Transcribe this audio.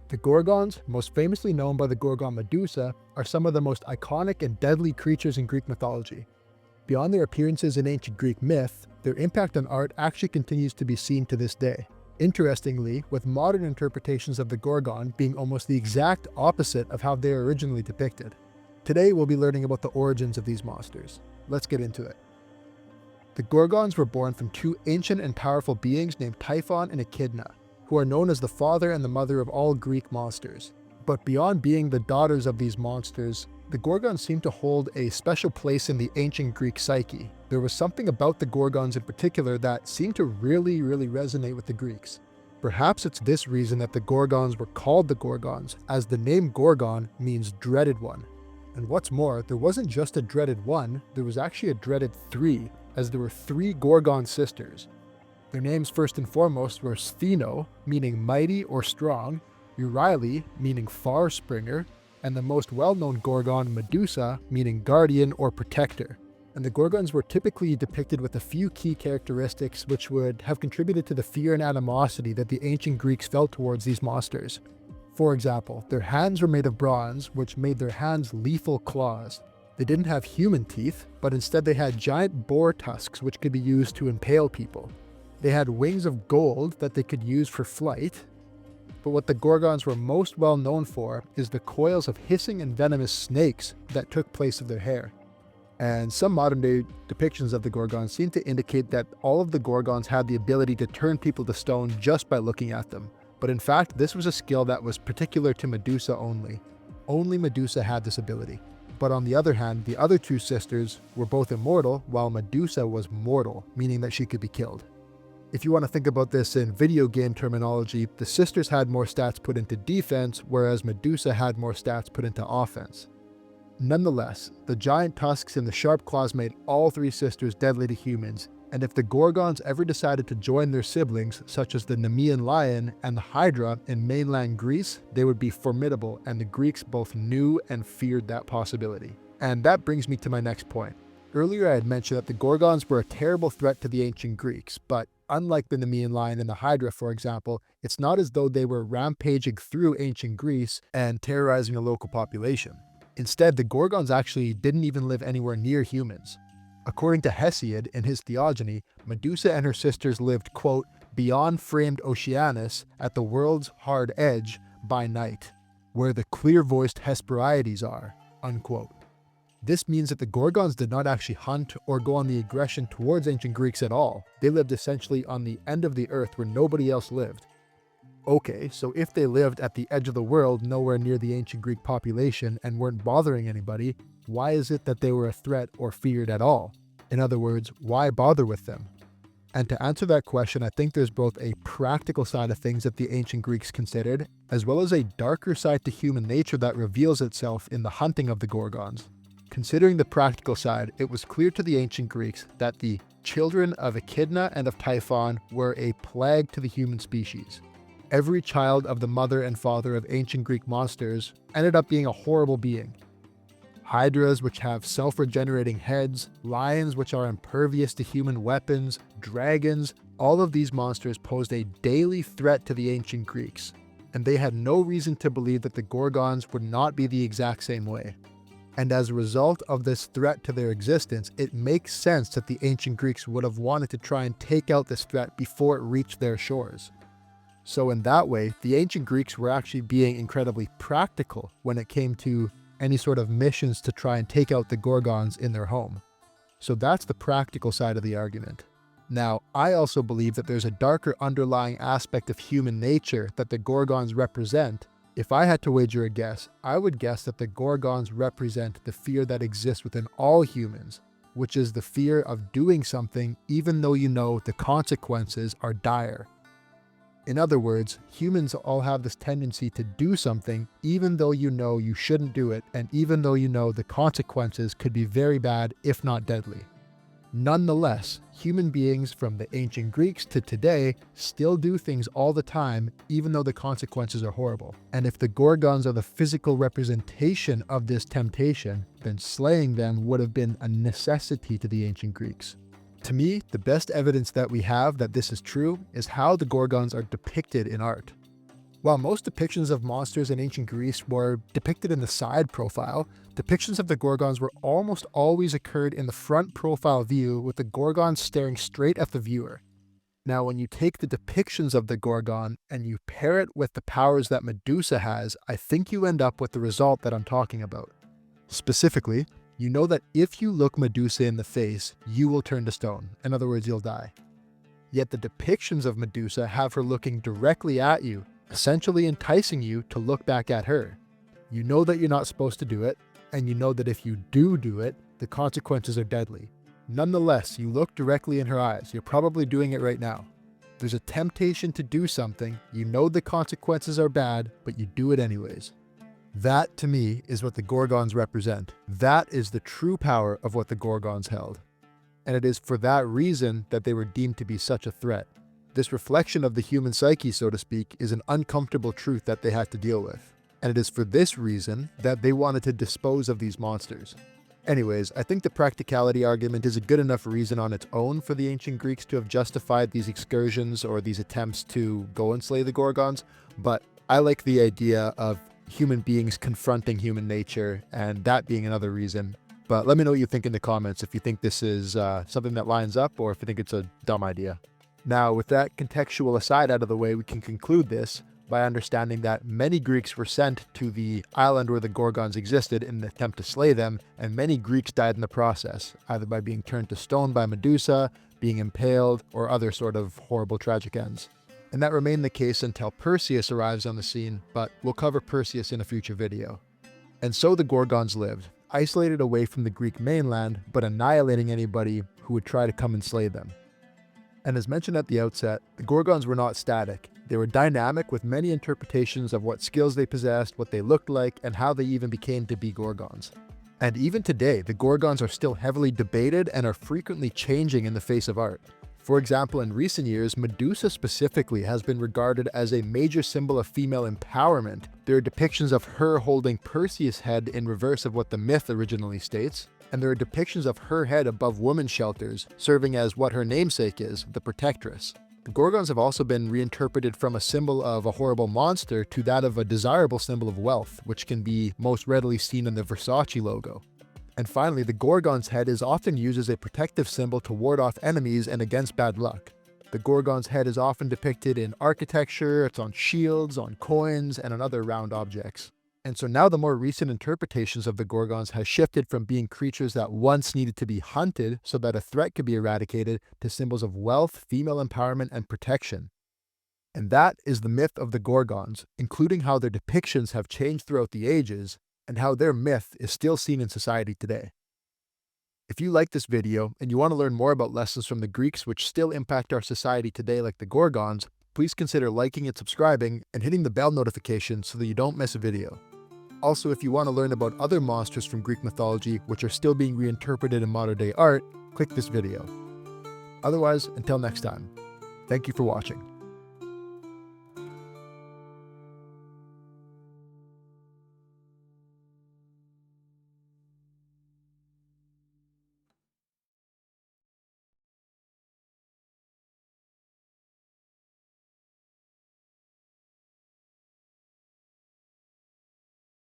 The Gorgons, most famously known by the Gorgon Medusa, are some of the most iconic and deadly creatures in Greek mythology. Beyond their appearances in ancient Greek myth, their impact on art actually continues to be seen to this day. Interestingly, with modern interpretations of the Gorgon being almost the exact opposite of how they are originally depicted. Today we'll be learning about the origins of these monsters. Let's get into it. The Gorgons were born from two ancient and powerful beings named Typhon and Echidna, who are known as the father and the mother of all Greek monsters. But beyond being the daughters of these monsters, the Gorgons seem to hold a special place in the ancient Greek psyche. There was something about the Gorgons in particular that seemed to really resonate with the Greeks. Perhaps it's this reason that the Gorgons were called the Gorgons, as the name Gorgon means dreaded one. And what's more, there wasn't just a dreaded one, there was actually a dreaded three, as there were three Gorgon sisters. Their names first and foremost were Stheno, meaning mighty or strong, Euryale, meaning far springer, and the most well-known Gorgon, Medusa, meaning guardian or protector. And the Gorgons were typically depicted with a few key characteristics which would have contributed to the fear and animosity that the ancient Greeks felt towards these monsters. For example, their hands were made of bronze, which made their hands lethal claws. They didn't have human teeth, but instead they had giant boar tusks which could be used to impale people. They had wings of gold that they could use for flight, but what the Gorgons were most well known for is the coils of hissing and venomous snakes that took place of their hair. And some modern day depictions of the Gorgons seem to indicate that all of the Gorgons had the ability to turn people to stone just by looking at them. But in fact, this was a skill that was particular to Medusa only. Only Medusa had this ability. But on the other hand, the other two sisters were both immortal, while Medusa was mortal, meaning that she could be killed. If you want to think about this in video game terminology, the sisters had more stats put into defense, whereas Medusa had more stats put into offense. Nonetheless, the giant tusks and the sharp claws made all three sisters deadly to humans, and if the Gorgons ever decided to join their siblings, such as the Nemean lion and the Hydra in mainland Greece, they would be formidable, and the Greeks both knew and feared that possibility. And that brings me to my next point. Earlier I had mentioned that the Gorgons were a terrible threat to the ancient Greeks, but unlike the Nemean lion and the Hydra, for example, it's not as though they were rampaging through ancient Greece and terrorizing a local population. Instead, the Gorgons actually didn't even live anywhere near humans. According to Hesiod in his Theogony, Medusa and her sisters lived, quote, beyond famed Oceanus at the world's hard edge by night, where the clear-voiced Hesperides are, unquote. This means that the Gorgons did not actually hunt or go on the aggression towards ancient Greeks at all. They lived essentially on the end of the earth where nobody else lived. Okay, so if they lived at the edge of the world, nowhere near the ancient Greek population, and weren't bothering anybody, why is it that they were a threat or feared at all? In other words, why bother with them? And to answer that question, I think there's both a practical side of things that the ancient Greeks considered, as well as a darker side to human nature that reveals itself in the hunting of the Gorgons. Considering the practical side, it was clear to the ancient Greeks that the children of Echidna and of Typhon were a plague to the human species. Every child of the mother and father of ancient Greek monsters ended up being a horrible being. Hydras, which have self-regenerating heads, lions, which are impervious to human weapons, dragons, all of these monsters posed a daily threat to the ancient Greeks, and they had no reason to believe that the Gorgons would not be the exact same way. And as a result of this threat to their existence, it makes sense that the ancient Greeks would have wanted to try and take out this threat before it reached their shores. So in that way, the ancient Greeks were actually being incredibly practical when it came to any sort of missions to try and take out the Gorgons in their home. So that's the practical side of the argument. Now, I also believe that there's a darker underlying aspect of human nature that the Gorgons represent. If I had to wager a guess, I would guess that the Gorgons represent the fear that exists within all humans, which is the fear of doing something even though you know the consequences are dire. In other words, humans all have this tendency to do something even though you know you shouldn't do it, and even though you know the consequences could be very bad, if not deadly. Nonetheless, human beings from the ancient Greeks to today still do things all the time, even though the consequences are horrible. And if the Gorgons are the physical representation of this temptation, then slaying them would have been a necessity to the ancient Greeks. To me, the best evidence that we have that this is true is how the Gorgons are depicted in art. While most depictions of monsters in ancient Greece were depicted in the side profile, depictions of the Gorgons were almost always occurred in the front profile view with the Gorgon staring straight at the viewer. Now, when you take the depictions of the Gorgon and you pair it with the powers that Medusa has, I think you end up with the result that I'm talking about. Specifically, you know that if you look Medusa in the face, you will turn to stone. In other words, you'll die. Yet the depictions of Medusa have her looking directly at you, essentially enticing you to look back at her. You know that you're not supposed to do it, and you know that if you do it, the consequences are deadly. Nonetheless, you look directly in her eyes. You're probably doing it right now. There's a temptation to do something, you know the consequences are bad, but you do it anyways. That, to me, is what the Gorgons represent. That is the true power of what the Gorgons held. And it is for that reason that they were deemed to be such a threat. This reflection of the human psyche, so to speak, is an uncomfortable truth that they had to deal with. And it is for this reason that they wanted to dispose of these monsters. Anyways, I think the practicality argument is a good enough reason on its own for the ancient Greeks to have justified these excursions or these attempts to go and slay the Gorgons, but I like the idea of human beings confronting human nature, and that being another reason. But let me know what you think in the comments if you think this is something that lines up or if you think it's a dumb idea. Now, with that contextual aside out of the way, we can conclude this by understanding that many Greeks were sent to the island where the Gorgons existed in an attempt to slay them, and many Greeks died in the process, either by being turned to stone by Medusa, being impaled, or other sort of horrible tragic ends. And that remained the case until Perseus arrives on the scene, but we'll cover Perseus in a future video. And so the Gorgons lived, isolated away from the Greek mainland, but annihilating anybody who would try to come and slay them. And as mentioned at the outset, the Gorgons were not static. They were dynamic with many interpretations of what skills they possessed, what they looked like, and how they even became to be Gorgons. And even today, the Gorgons are still heavily debated and are frequently changing in the face of art. For example, in recent years, Medusa specifically has been regarded as a major symbol of female empowerment. There are depictions of her holding Perseus' head in reverse of what the myth originally states, and there are depictions of her head above women's shelters, serving as what her namesake is, the protectress. The Gorgons have also been reinterpreted from a symbol of a horrible monster to that of a desirable symbol of wealth, which can be most readily seen in the Versace logo. And finally, the Gorgon's head is often used as a protective symbol to ward off enemies and against bad luck. The Gorgon's head is often depicted in architecture, it's on shields, on coins, and on other round objects. And so now the more recent interpretations of the Gorgons has shifted from being creatures that once needed to be hunted so that a threat could be eradicated to symbols of wealth, female empowerment, and protection. And that is the myth of the Gorgons, including how their depictions have changed throughout the ages, and how their myth is still seen in society today. If you like this video and you want to learn more about lessons from the Greeks which still impact our society today like the Gorgons, please consider liking and subscribing and hitting the bell notification so that you don't miss a video. Also, if you want to learn about other monsters from Greek mythology which are still being reinterpreted in modern day art, click this video. Otherwise, until next time, thank you for watching.